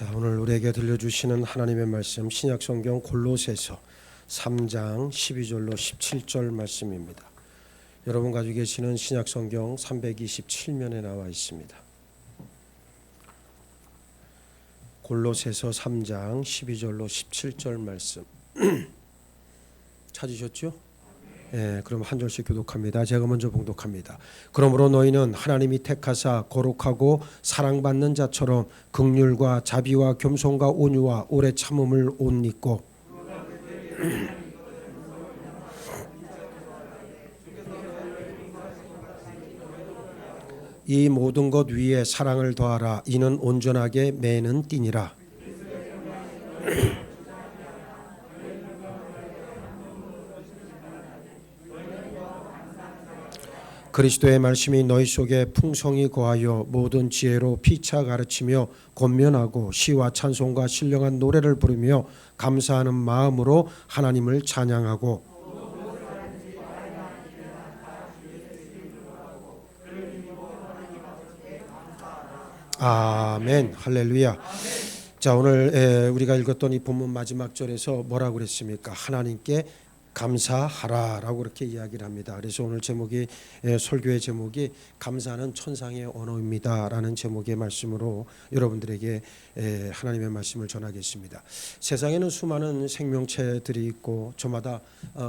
자, 오늘 우리에게 들려주시는 하나님의 말씀 신약성경 골로새서 3장 12절로 17절 말씀입니다. 여러분 가지고 계시는 신약성경 327면에 나와 있습니다. 골로새서 3장 12절로 17절 말씀 찾으셨죠? 예, 그럼 한 절씩 교독합니다. 제가 먼저 봉독합니다. 그러므로 너희는 하나님이 택하사 거룩하고 사랑받는 자처럼 긍휼과 자비와 겸손과 온유와 오래 참음을 옷 입고 이 모든 것 위에 사랑을 더하라. 이는 온전하게 매는 띠니라. 그리스도의 말씀이 너희 속에 풍성히 거하여 모든 지혜로 피차 가르치며 권면하고 시와 찬송과 신령한 노래를 부르며 감사하는 마음으로 하나님을 찬양하고 아멘 할렐루야. 자, 오늘 우리가 읽었던 이 본문 마지막 절에서 뭐라고 그랬습니까? 하나님께 감사하라라고 그렇게 이야기를 합니다. 그래서 오늘 제목이 설교의 제목이 감사는 천상의 언어입니다라는 제목의 말씀으로 여러분들에게 하나님의 말씀을 전하겠습니다. 세상에는 수많은 생명체들이 있고 저마다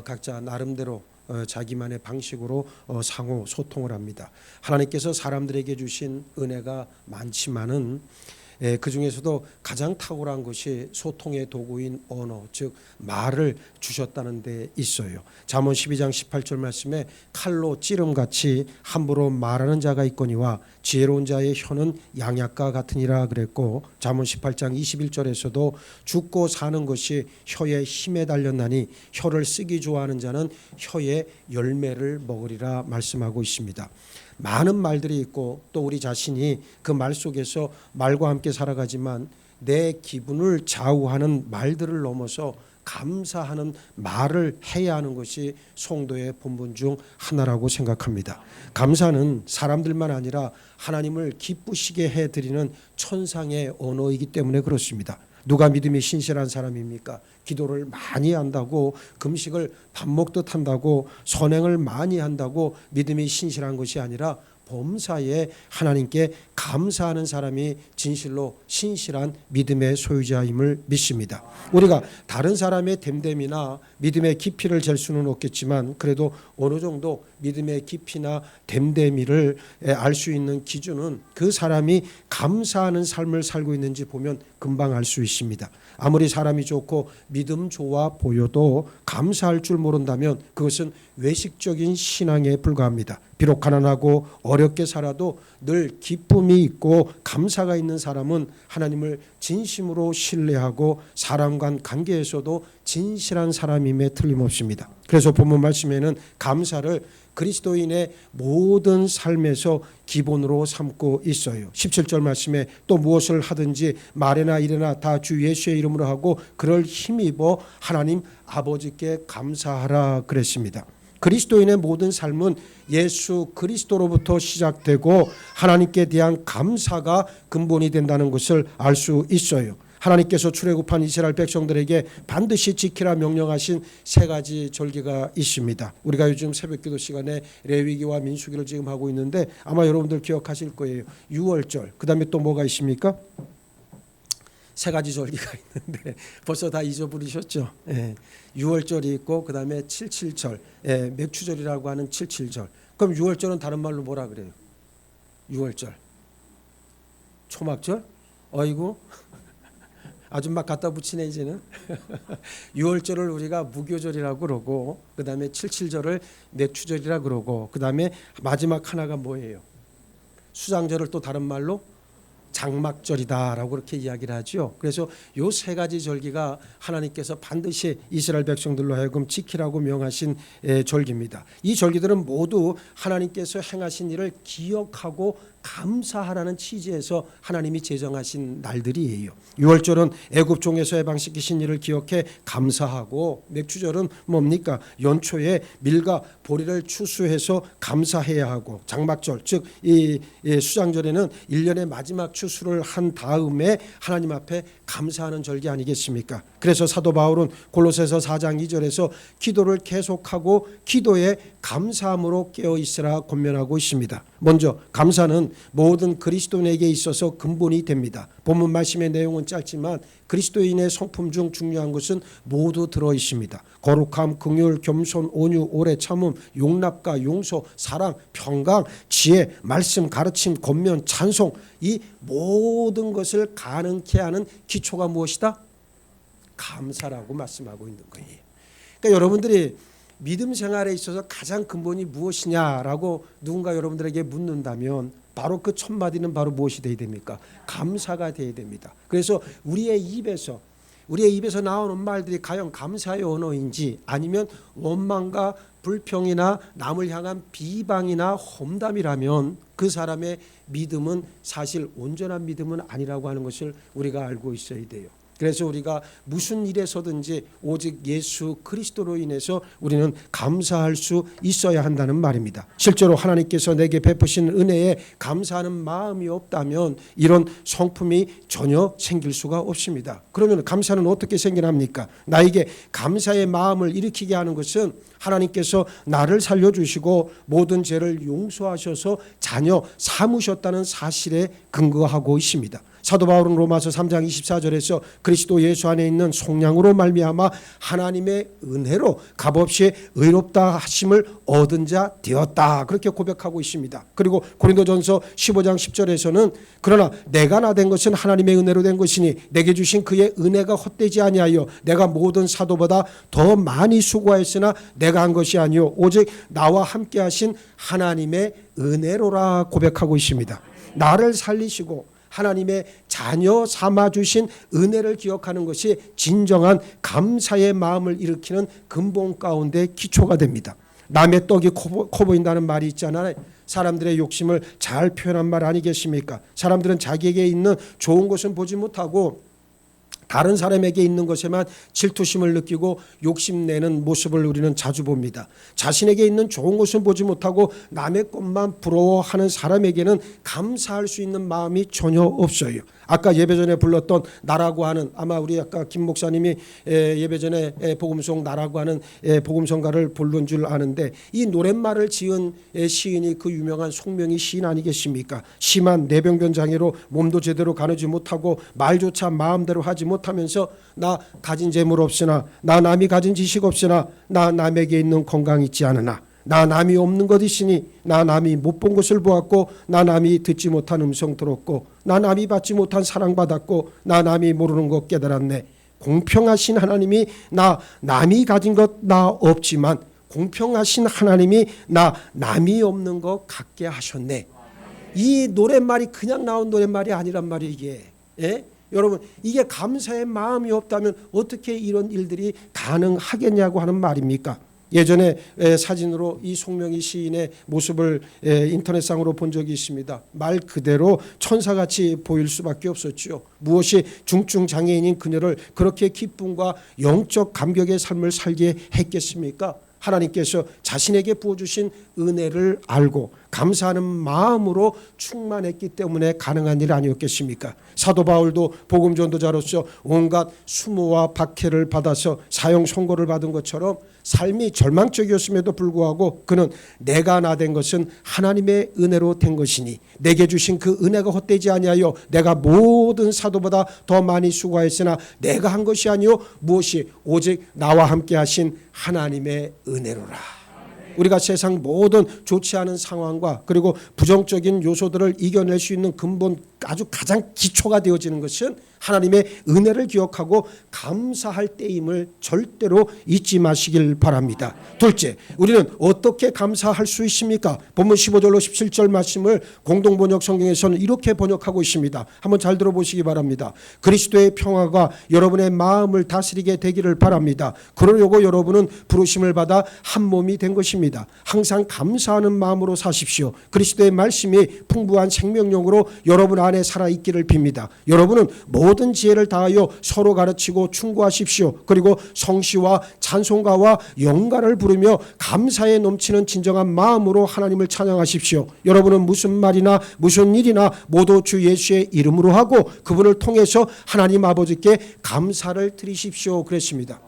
각자 나름대로 자기만의 방식으로 상호 소통을 합니다. 하나님께서 사람들에게 주신 은혜가 많지만은 그 중에서도 가장 탁월한 것이 소통의 도구인 언어, 즉 말을 주셨다는 데 있어요. 잠언 12장 18절 말씀에 칼로 찌름같이 함부로 말하는 자가 있거니와 지혜로운 자의 혀는 양약과 같으니라 그랬고, 잠언 18장 21절에서도 죽고 사는 것이 혀의 힘에 달렸나니 혀를 쓰기 좋아하는 자는 혀의 열매를 먹으리라 말씀하고 있습니다. 많은 말들이 있고 또 우리 자신이 그 말 속에서 말과 함께 살아가지만 내 기분을 좌우하는 말들을 넘어서 감사하는 말을 해야 하는 것이 성도의 본분 중 하나라고 생각합니다. 감사는 사람들만 아니라 하나님을 기쁘시게 해드리는 천상의 언어이기 때문에 그렇습니다. 누가 믿음이 신실한 사람입니까? 기도를 많이 한다고, 금식을 밥 먹듯 한다고, 선행을 많이 한다고 믿음이 신실한 것이 아니라 범사에 하나님께 감사하는 사람이 진실로 신실한 믿음의 소유자임을 믿습니다. 우리가 다른 사람의 됨됨이나 믿음의 깊이를 잴 수는 없겠지만 그래도 어느 정도 믿음의 깊이나 됨됨이를 알 수 있는 기준은 그 사람이 감사하는 삶을 살고 있는지 보면 금방 알 수 있습니다. 아무리 사람이 좋고 믿음 좋아 보여도 감사할 줄 모른다면 그것은 외식적인 신앙에 불과합니다. 비록 가난하고 어렵게 살아도 늘 기쁨이 있고 감사가 있는 사람은 하나님을 진심으로 신뢰하고 사람 간 관계에서도 진실한 사람임에 틀림없습니다. 그래서 본문 말씀에는 감사를 그리스도인의 모든 삶에서 기본으로 삼고 있어요. 17절 말씀에 또 무엇을 하든지 말이나 일이나 다 주 예수의 이름으로 하고 그를 힘입어 하나님 아버지께 감사하라 그랬습니다. 그리스도인의 모든 삶은 예수 그리스도로부터 시작되고 하나님께 대한 감사가 근본이 된다는 것을 알 수 있어요. 하나님께서 출애굽한 이스라엘 백성들에게 반드시 지키라 명령하신 세 가지 절기가 있습니다. 우리가 요즘 새벽기도 시간에 레위기와 민수기를 지금 하고 있는데 아마 여러분들 기억하실 거예요. 유월절, 그 다음에 또 뭐가 있습니까? 세 가지 절기가 있는데 벌써 다 잊어버리셨죠? 예. 유월절이 있고 그 다음에 칠칠절, 맥추절이라고 하는 칠칠절. 그럼 유월절은 다른 말로 뭐라 그래요? 유월절, 초막절? 어이구 아주 막 갖다 붙이네 이제는. 유월절을 우리가 무교절이라고 그러고 그 다음에 칠칠절을 맥추절이라고 그러고 그 다음에 마지막 하나가 뭐예요? 수장절을 또 다른 말로 장막절이다라고 그렇게 이야기를 하죠. 그래서 요 세 가지 절기가 하나님께서 반드시 이스라엘 백성들로 하여금 지키라고 명하신 절기입니다. 이 절기들은 모두 하나님께서 행하신 일을 기억하고 감사하라는 취지에서 하나님이 제정하신 날들이에요. 유월절은 애굽 종에서 해방시키신 일을 기억해 감사하고, 맥주절은 뭡니까? 연초에 밀과 보리를 추수해서 감사해야 하고, 장막절 즉 이 수장절에는 1년의 마지막 추수를 한 다음에 하나님 앞에 감사하는 절기 아니겠습니까? 그래서 사도 바울은 골로새서 4장 2절에서 기도를 계속하고 기도에 감사함으로 깨어 있으라 권면하고 있습니다. 먼저 감사는 모든 그리스도인에게 있어서 근본이 됩니다. 본문 말씀의 내용은 짧지만 그리스도인의 성품 중 중요한 것은 모두 들어 있습니다. 거룩함, 긍휼, 겸손, 온유, 오래 참음, 용납과 용서, 사랑, 평강, 지혜, 말씀, 가르침, 권면, 찬송, 이 모든 것을 가능케 하는 기초가 무엇이다? 감사라고 말씀하고 있는 거예요. 그러니까 여러분들이 믿음 생활에 있어서 가장 근본이 무엇이냐라고 누군가 여러분들에게 묻는다면 바로 그 첫 마디는 바로 무엇이 되어야 됩니까? 감사가 되어야 됩니다. 그래서 우리의 입에서 나오는 말들이 과연 감사의 언어인지 아니면 원망과 불평이나 남을 향한 비방이나 험담이라면 그 사람의 믿음은 사실 온전한 믿음은 아니라고 하는 것을 우리가 알고 있어야 돼요. 그래서 우리가 무슨 일에서든지 오직 예수 그리스도로 인해서 우리는 감사할 수 있어야 한다는 말입니다. 실제로 하나님께서 내게 베푸신 은혜에 감사하는 마음이 없다면 이런 성품이 전혀 생길 수가 없습니다. 그러면 감사는 어떻게 생겨납니까? 나에게 감사의 마음을 일으키게 하는 것은 하나님께서 나를 살려주시고 모든 죄를 용서하셔서 자녀 삼으셨다는 사실에 근거하고 있습니다. 사도 바울은 로마서 3장 24절에서 그리스도 예수 안에 있는 속량으로 말미암아 하나님의 은혜로 값없이 의롭다 하심을 얻은 자 되었다, 그렇게 고백하고 있습니다. 그리고 고린도전서 15장 10절에서는 그러나 내가 나 된 것은 하나님의 은혜로 된 것이니 내게 주신 그의 은혜가 헛되지 아니하여 내가 모든 사도보다 더 많이 수고하였으나 내가 한 것이 아니요 오직 나와 함께 하신 하나님의 은혜로라 고백하고 있습니다. 나를 살리시고 하나님의 자녀 삼아주신 은혜를 기억하는 것이 진정한 감사의 마음을 일으키는 근본 가운데 기초가 됩니다. 남의 떡이 커 보인다는 말이 있잖아요. 사람들의 욕심을 잘 표현한 말 아니겠습니까? 사람들은 자기에게 있는 좋은 것은 보지 못하고 다른 사람에게 있는 것에만 질투심을 느끼고 욕심내는 모습을 우리는 자주 봅니다. 자신에게 있는 좋은 것은 보지 못하고 남의 것만 부러워하는 사람에게는 감사할 수 있는 마음이 전혀 없어요. 아까 예배전에 불렀던 나라고 하는, 아마 우리 아까 김 목사님이 예배전에 복음송 나라고 하는 복음성가를 부른 줄 아는데, 이 노랫말을 지은 시인이 그 유명한 송명희 시인 아니겠습니까? 심한 뇌병변 장애로 몸도 제대로 가누지 못하고 말조차 마음대로 하지 못하면서 나 가진 재물 없으나 나 남이 가진 지식 없으나 나 남에게 있는 건강 있지 않으나 나 남이 없는 것 있으니 나 남이 못 본 것을 보았고 나 남이 듣지 못한 음성 들었고 나 남이 받지 못한 사랑받았고 나 남이 모르는 것 깨달았네. 공평하신 하나님이 나 남이 가진 것 나 없지만 공평하신 하나님이 나 남이 없는 것 갖게 하셨네. 이 노랫말이 그냥 나온 노랫말이 아니란 말이에요. 이게 여러분, 이게 감사의 마음이 없다면 어떻게 이런 일들이 가능하겠냐고 하는 말입니까? 예전에 사진으로 이 송명희 시인의 모습을 인터넷상으로 본 적이 있습니다. 말 그대로 천사같이 보일 수밖에 없었죠. 무엇이 중증 장애인인 그녀를 그렇게 기쁨과 영적 감격의 삶을 살게 했겠습니까? 하나님께서 자신에게 부어주신 은혜를 알고 감사하는 마음으로 충만했기 때문에 가능한 일 아니었겠습니까? 사도 바울도 복음 전도자로서 온갖 수모와 박해를 받아서 사형 선고를 받은 것처럼 삶이 절망적이었음에도 불구하고 그는 내가 나 된 것은 하나님의 은혜로 된 것이니 내게 주신 그 은혜가 헛되지 아니하여 내가 모든 사도보다 더 많이 수고하였으나 내가 한 것이 아니요 무엇이 오직 나와 함께 하신 하나님의 은혜로라. 우리가 세상 모든 좋지 않은 상황과 그리고 부정적인 요소들을 이겨낼 수 있는 근본 아주 가장 기초가 되어지는 것은 하나님의 은혜를 기억하고 감사할 때임을 절대로 잊지 마시길 바랍니다. 둘째, 우리는 어떻게 감사할 수 있습니까? 본문 15절로 17절 말씀을 공동번역 성경에서는 이렇게 번역하고 있습니다. 한번 잘 들어보시기 바랍니다. 그리스도의 평화가 여러분의 마음을 다스리게 되기를 바랍니다. 그러려고 여러분은 부르심을 받아 한 몸이 된 것입니다. 항상 감사하는 마음으로 사십시오. 그리스도의 말씀이 풍부한 생명력으로 여러분 안에 살아있기를 빕니다. 여러분은 모든 지혜를 다하여 서로 가르치고 충고하십시오. 그리고 성시와 찬송가와 영가를 부르며 감사에 넘치는 진정한 마음으로 하나님을 찬양하십시오. 여러분은 무슨 말이나 무슨 일이나 모두 주 예수의 이름으로 하고 그분을 통해서 하나님 아버지께 감사를 드리십시오. 그랬습니다.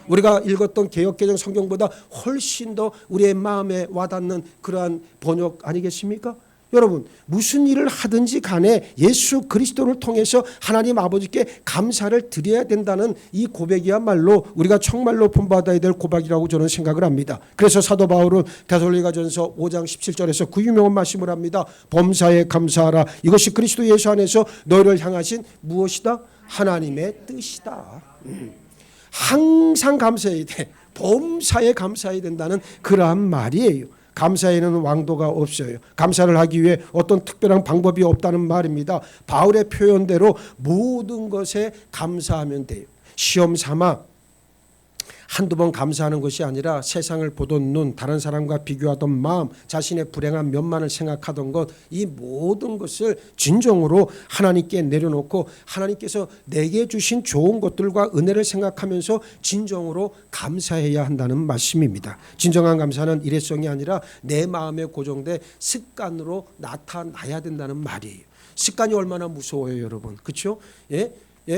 우리가 읽었던 개역개정 성경보다 훨씬 더 우리의 마음에 와닿는 그러한 번역 아니겠습니까? 여러분, 무슨 일을 하든지 간에 예수 그리스도를 통해서 하나님 아버지께 감사를 드려야 된다는 이 고백이야말로 우리가 정말로 본받아야 될 고백이라고 저는 생각을 합니다. 그래서 사도 바울은 데살로니가전서 5장 17절에서 그 유명한 말씀을 합니다. 범사에 감사하라. 이것이 그리스도 예수 안에서 너희를 향하신 무엇이다? 하나님의 뜻이다. 항상 감사해야 돼. 범사에 감사해야 된다는 그러한 말이에요. 감사에는 왕도가 없어요. 감사를 하기 위해 어떤 특별한 방법이 없다는 말입니다. 바울의 표현대로 모든 것에 감사하면 돼요. 시험 삼아 한두 번 감사하는 것이 아니라 세상을 보던 눈, 다른 사람과 비교하던 마음, 자신의 불행한 면만을 생각하던 것, 이 모든 것을 진정으로 하나님께 내려놓고 하나님께서 내게 주신 좋은 것들과 은혜를 생각하면서 진정으로 감사해야 한다는 말씀입니다. 진정한 감사는 일회성이 아니라 내 마음에 고정돼 습관으로 나타나야 된다는 말이에요. 습관이 얼마나 무서워요, 여러분. 그렇죠? 예?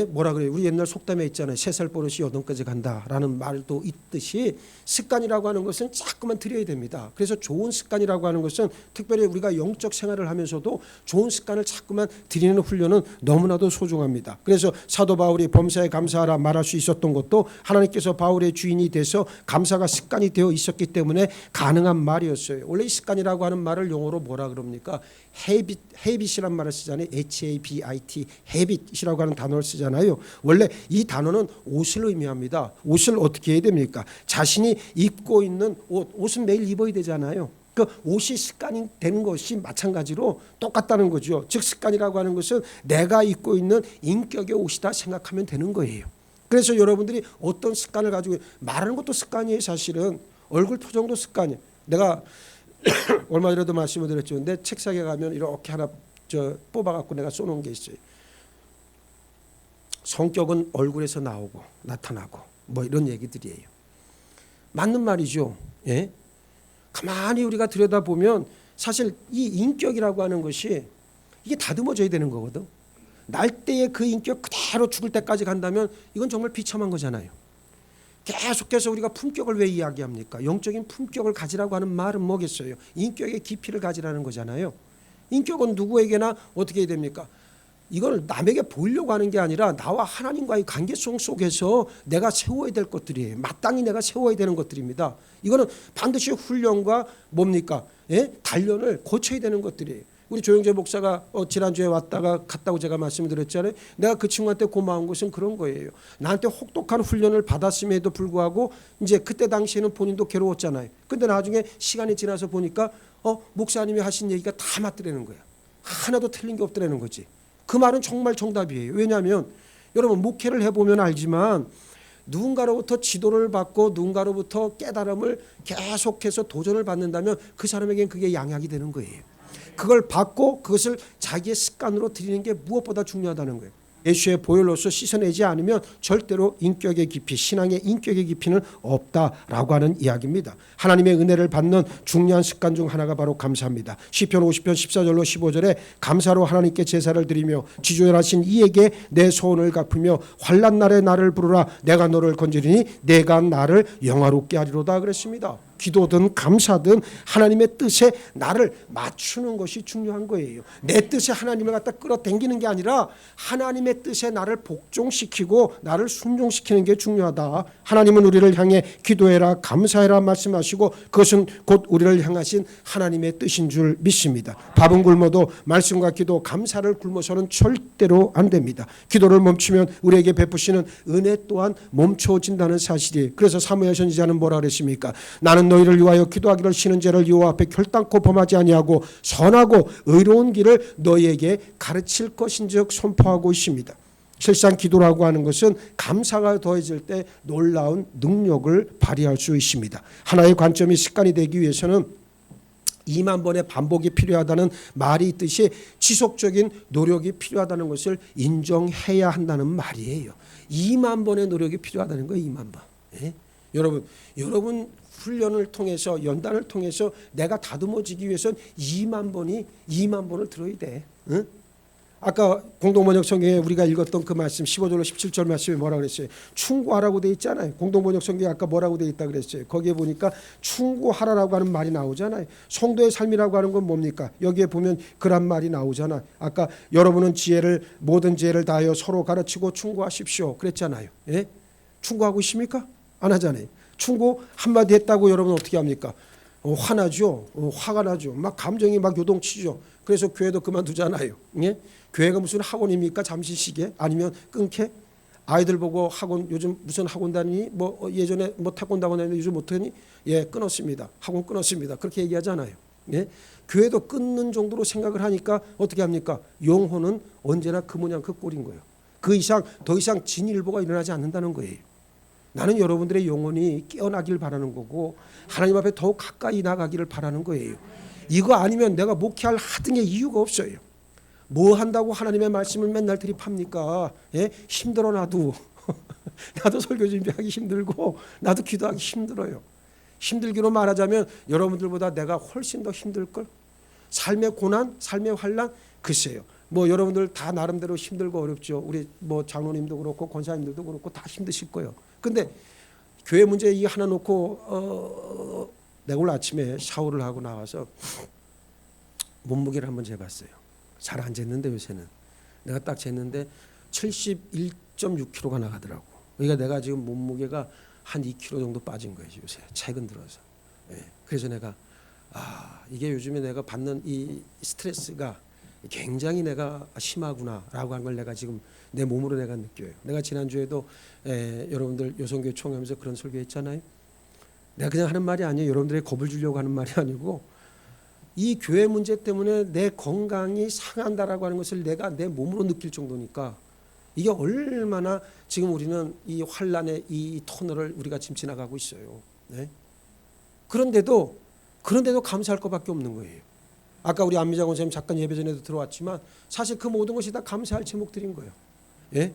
뭐라 그래요? 우리 옛날 속담에 있잖아요. 3살 버릇이 8까지 간다라는 말도 있듯이 습관이라고 하는 것은 자꾸만 들여야 됩니다. 그래서 좋은 습관이라고 하는 것은 특별히 우리가 영적 생활을 하면서도 좋은 습관을 자꾸만 들이는 훈련은 너무나도 소중합니다. 그래서 사도 바울이 범사에 감사하라 말할 수 있었던 것도 하나님께서 바울의 주인이 돼서 감사가 습관이 되어 있었기 때문에 가능한 말이었어요. 원래 이 습관이라고 하는 말을 용어로 뭐라 그럽니까? habit이란 말을 쓰잖아요. habit, habit이라고 하는 단어를 쓰잖아요. 원래 이 단어는 옷을 의미합니다. 옷을 어떻게 해야 됩니까? 자신이 입고 있는 옷은 매일 입어야 되잖아요. 그 옷이 습관이 되는 것이 마찬가지로 똑같다는 거죠. 즉 습관이라고 하는 것은 내가 입고 있는 인격의 옷이다 생각하면 되는 거예요. 그래서 여러분들이 어떤 습관을 가지고 말하는 것도 습관이에요. 사실은 얼굴 표정도 습관이에요. 내가 얼마 전에도 말씀을 드렸죠. 근데 책상에 가면 이렇게 하나 뽑아갖고 내가 써놓은 게 있어요. 성격은 얼굴에서 나타나고 뭐 이런 얘기들이에요. 맞는 말이죠. 예? 가만히 우리가 들여다보면 사실 이 인격이라고 하는 것이 이게 다듬어져야 되는 거거든. 날 때의 그 인격 그대로 죽을 때까지 간다면 이건 정말 비참한 거잖아요. 계속해서 우리가 품격을 왜 이야기합니까? 영적인 품격을 가지라고 하는 말은 뭐겠어요? 인격의 깊이를 가지라는 거잖아요. 인격은 누구에게나 어떻게 해야 됩니까? 이걸 남에게 보이려고 하는 게 아니라 나와 하나님과의 관계성 속에서 내가 세워야 될 것들이에요. 마땅히 내가 세워야 되는 것들입니다. 이거는 반드시 훈련과 뭡니까? 예? 단련을 거쳐야 되는 것들이에요. 우리 조영재 목사가 지난주에 왔다가 갔다고 제가 말씀드렸잖아요. 내가 그 친구한테 고마운 것은 그런 거예요. 나한테 혹독한 훈련을 받았음에도 불구하고 이제 그때 당시에는 본인도 괴로웠잖아요. 근데 나중에 시간이 지나서 보니까 목사님이 하신 얘기가 다 맞더라는 거야. 하나도 틀린 게 없더라는 거지. 그 말은 정말 정답이에요. 왜냐하면 여러분 목회를 해보면 알지만 누군가로부터 지도를 받고 누군가로부터 깨달음을 계속해서 도전을 받는다면 그 사람에게는 그게 양약이 되는 거예요. 그걸 받고 그것을 자기의 습관으로 들이는 게 무엇보다 중요하다는 거예요. 예수의 보혈로서 씻어내지 않으면 절대로 인격의 깊이, 신앙의 인격의 깊이는 없다라고 하는 이야기입니다. 하나님의 은혜를 받는 중요한 습관 중 하나가 바로 감사입니다. 시편 50편 14절로 15절에 감사로 하나님께 제사를 드리며 지존하신 이에게 내 소원을 갚으며 환난 날에 나를 부르라 내가 너를 건지리니 내가 나를 영화롭게 하리로다 그랬습니다. 기도든 감사든 하나님의 뜻에 나를 맞추는 것이 중요한 거예요. 내 뜻에 하나님을 갖다 끌어당기는 게 아니라 하나님의 뜻에 나를 복종시키고 나를 순종시키는 게 중요하다. 하나님은 우리를 향해 기도해라 감사해라 말씀하시고 그것은 곧 우리를 향하신 하나님의 뜻인 줄 믿습니다. 밥은 굶어도 말씀과 기도 감사를 굶어서는 절대로 안 됩니다. 기도를 멈추면 우리에게 베푸시는 은혜 또한 멈춰진다는 사실이에요. 그래서 사무엘 선지자는 뭐라 그랬습니까? 나는 너희를 위하여 기도하기를 쉬는 죄를 여호와 앞에 결단코 범하지 아니하고 선하고 의로운 길을 너희에게 가르칠 것인즉 선포하고 있습니다. 실상 기도라고 하는 것은 감사가 더해질 때 놀라운 능력을 발휘할 수 있습니다. 하나의 관점이 습관이 되기 위해서는 2만 번의 반복이 필요하다는 말이 있듯이 지속적인 노력이 필요하다는 것을 인정해야 한다는 말이에요. 2만 번의 노력이 필요하다는 거예요. 2만 번. 예? 여러분 훈련을 통해서 연단을 통해서 내가 다듬어지기 위해서는 2만 번을 들어야 돼. 응? 아까 공동번역 성경에 우리가 읽었던 그 말씀 15절로 17절 말씀에 뭐라 그랬어요? 충고하라고 돼 있잖아요. 공동번역 성경에 아까 뭐라고 돼 있다 그랬어요? 거기에 보니까 충고하라라고 하는 말이 나오잖아요. 성도의 삶이라고 하는 건 뭡니까? 여기에 보면 그런 말이 나오잖아. 아까 여러분은 모든 지혜를 다하여 서로 가르치고 충고하십시오. 그랬잖아요. 예? 충고하고 있습니까? 안 하잖아요. 충고 한마디 했다고 여러분 어떻게 합니까? 화나죠. 화가 나죠. 막 감정이 막 요동치죠. 그래서 교회도 그만두잖아요. 예? 교회가 무슨 학원입니까? 잠시 쉬게 아니면 끊게? 아이들 보고 학원 요즘 무슨 학원 다니니? 뭐 예전에 뭐 태권도 다니니 요즘 못하니? 예, 끊었습니다. 학원 끊었습니다. 그렇게 얘기하잖아요. 예? 교회도 끊는 정도로 생각을 하니까 어떻게 합니까? 영혼은 언제나 그 모양 그 꼴인 거예요. 더 이상 진일보가 일어나지 않는다는 거예요. 나는 여러분들의 영혼이 깨어나길 바라는 거고 하나님 앞에 더욱 가까이 나가기를 바라는 거예요. 이거 아니면 내가 목회할 하등의 이유가 없어요. 뭐 한다고 하나님의 말씀을 맨날 들이팝니까? 예? 힘들어 나도. 나도 설교 준비하기 힘들고 나도 기도하기 힘들어요. 힘들기로 말하자면 여러분들보다 내가 훨씬 더 힘들걸. 삶의 고난, 삶의 환난 글쎄요. 뭐 여러분들 다 나름대로 힘들고 어렵죠. 우리 뭐 장로님도 그렇고 권사님들도 그렇고 다 힘드실 거예요. 근데 교회 문제 이 하나 놓고 내가 오늘 아침에 샤워를 하고 나와서 몸무게를 한번 재봤어요. 잘 안 쟀는데 요새는 내가 딱 쟀는데 71.6kg가 나가더라고. 그러니까 내가 지금 몸무게가 한 2kg 정도 빠진 거예요. 요새 최근 들어서. 예. 그래서 내가 이게 요즘에 내가 받는 이 스트레스가 굉장히 내가 심하구나라고 한 걸 내가 지금 내 몸으로 내가 느껴요. 내가 지난주에도 여러분들 요성교회 총회하면서 그런 설교했잖아요. 내가 그냥 하는 말이 아니에요. 여러분들에게 겁을 주려고 하는 말이 아니고 이 교회 문제 때문에 내 건강이 상한다라고 하는 것을 내가 내 몸으로 느낄 정도니까 이게 얼마나 지금 우리는 이 환란의 이 터널을 우리가 지금 지나가고 있어요. 네? 그런데도 감사할 것밖에 없는 거예요. 아까 우리 안미자 권사님 잠깐 예배 전에도 들어왔지만 사실 그 모든 것이 다 감사할 제목들인 거예요. 예?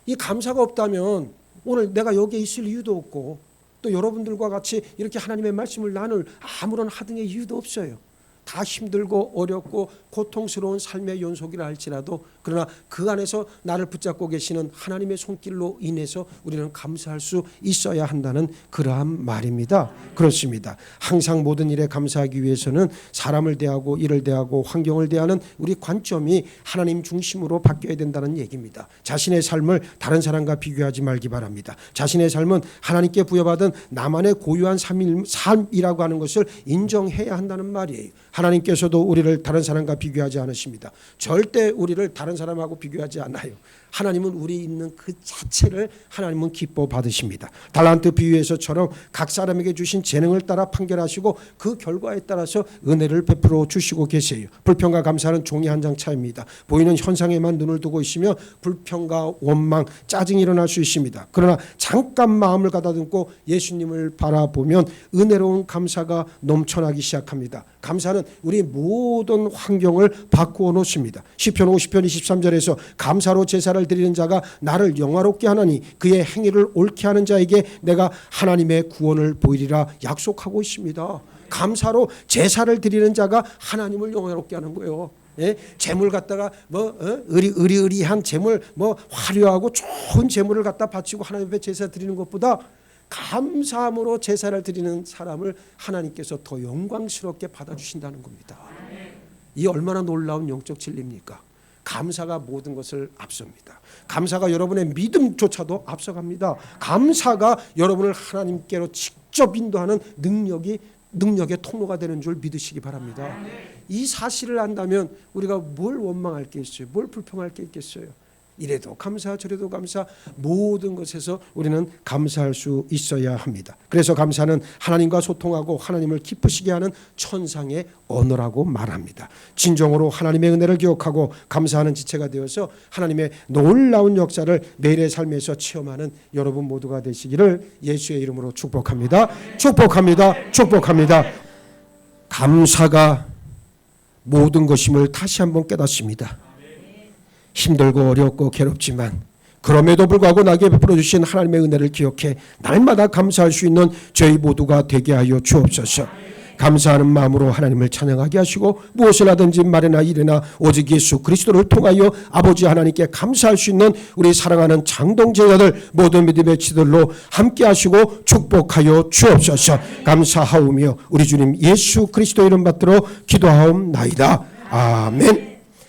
이 감사가 없다면 오늘 내가 여기에 있을 이유도 없고 또 여러분들과 같이 이렇게 하나님의 말씀을 나눌 아무런 하등의 이유도 없어요. 다 힘들고 어렵고 고통스러운 삶의 연속이라 할지라도 그러나 그 안에서 나를 붙잡고 계시는 하나님의 손길로 인해서 우리는 감사할 수 있어야 한다는 그러한 말입니다. 그렇습니다. 항상 모든 일에 감사하기 위해서는 사람을 대하고 일을 대하고 환경을 대하는 우리 관점이 하나님 중심으로 바뀌어야 된다는 얘기입니다. 자신의 삶을 다른 사람과 비교하지 말기 바랍니다. 자신의 삶은 하나님께 부여받은 나만의 고유한 삶이라고 하는 것을 인정해야 한다는 말이에요. 하나님께서도 우리를 다른 사람과 비교하지 않으십니다. 절대 우리를 다른 사람하고 비교하지 않아요. 하나님은 우리 있는 그 자체를 하나님은 기뻐 받으십니다. 달란트 비유에서처럼 각 사람에게 주신 재능을 따라 판결하시고 그 결과에 따라서 은혜를 베풀어 주시고 계세요. 불평과 감사는 종이 한 장 차이입니다. 보이는 현상에만 눈을 두고 있으며 불평과 원망, 짜증이 일어날 수 있습니다. 그러나 잠깐 마음을 가다듬고 예수님을 바라보면 은혜로운 감사가 넘쳐나기 시작합니다. 감사는 우리 모든 환경을 바꾸어 놓습니다. 시편 50편 23절에서 감사로 제사를 드리는 자가 나를 영화롭게 하나니 그의 행위를 옳게 하는 자에게 내가 하나님의 구원을 보이리라 약속하고 있습니다. 감사로 제사를 드리는 자가 하나님을 영화롭게 하는 거예요. 예? 재물 갖다가 의리의리한 재물 화려하고 좋은 재물을 갖다 바치고 하나님 앞에 제사 드리는 것보다 감사함으로 제사를 드리는 사람을 하나님께서 더 영광스럽게 받아주신다는 겁니다. 이 얼마나 놀라운 영적 진리입니까? 감사가 모든 것을 앞섭니다. 감사가 여러분의 믿음조차도 앞서갑니다. 감사가 여러분을 하나님께로 직접 인도하는 능력의 통로가 되는 줄 믿으시기 바랍니다. 이 사실을 안다면 우리가 뭘 원망할 게 있어요? 뭘 불평할 게 있겠어요? 이래도 감사 저래도 감사, 모든 것에서 우리는 감사할 수 있어야 합니다. 그래서 감사는 하나님과 소통하고 하나님을 기쁘시게 하는 천상의 언어라고 말합니다. 진정으로 하나님의 은혜를 기억하고 감사하는 지체가 되어서 하나님의 놀라운 역사를 매일의 삶에서 체험하는 여러분 모두가 되시기를 예수의 이름으로 축복합니다. 축복합니다. 축복합니다. 감사가 모든 것임을 다시 한번 깨닫습니다. 힘들고 어렵고 괴롭지만 그럼에도 불구하고 나에게 베풀어 주신 하나님의 은혜를 기억해 날마다 감사할 수 있는 저희 모두가 되게 하여 주옵소서. 감사하는 마음으로 하나님을 찬양하게 하시고 무엇을 하든지 말이나 일이나 오직 예수 그리스도를 통하여 아버지 하나님께 감사할 수 있는 우리 사랑하는 장동제자들 모든 믿음의 치들로 함께 하시고 축복하여 주옵소서. 감사하오며 우리 주님 예수 그리스도 이름 받들어 기도하옵나이다. 아멘.